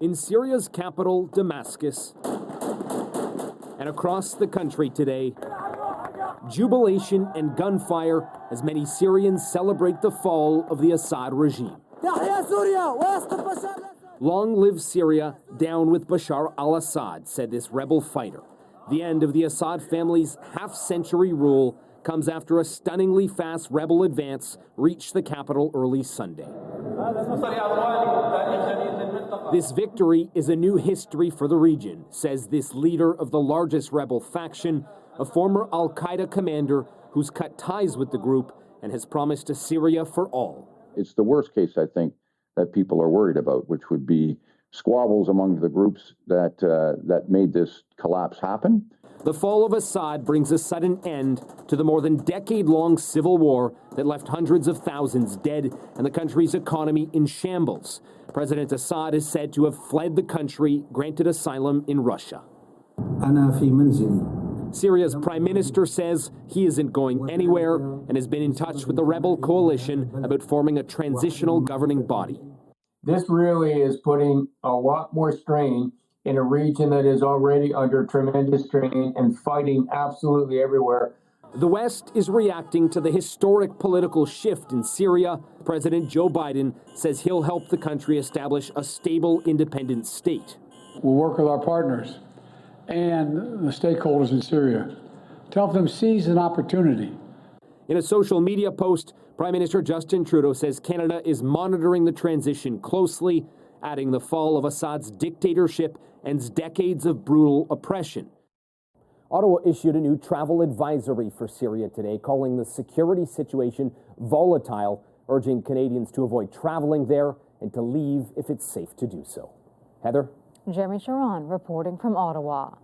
In Syria's capital, Damascus, and across the country today, jubilation and gunfire as many Syrians celebrate the fall of the Assad regime. Long live Syria, down with Bashar al-Assad, said this rebel fighter. The end of the Assad family's half-century rule comes after a stunningly fast rebel advance reached the capital early Sunday. This victory is a new history for the region, says this leader of the largest rebel faction, a former al-Qaeda commander who's cut ties with the group and has promised a Syria for all. It's the worst case, I think, that people are worried about, which would be squabbles among the groups that made this collapse happen. The fall of Assad brings a sudden end to the more than decade-long civil war that left hundreds of thousands dead and the country's economy in shambles. President Assad is said to have fled the country, granted asylum in Russia. Syria's prime minister says he isn't going anywhere and has been in touch with the rebel coalition about forming a transitional governing body. This really is putting a lot more strain in a region that is already under tremendous strain and fighting absolutely everywhere. The West is reacting to the historic political shift in Syria. President Joe Biden says he'll help the country establish a stable, independent state. We'll work with our partners and the stakeholders in Syria to help them seize an opportunity. In a social media post, Prime Minister Justin Trudeau says Canada is monitoring the transition closely, adding the fall of Assad's dictatorship ends decades of brutal oppression. Ottawa issued a new travel advisory for Syria today, calling the security situation volatile, urging Canadians to avoid traveling there and to leave if it's safe to do so. Heather? Jeremie Charron reporting from Ottawa.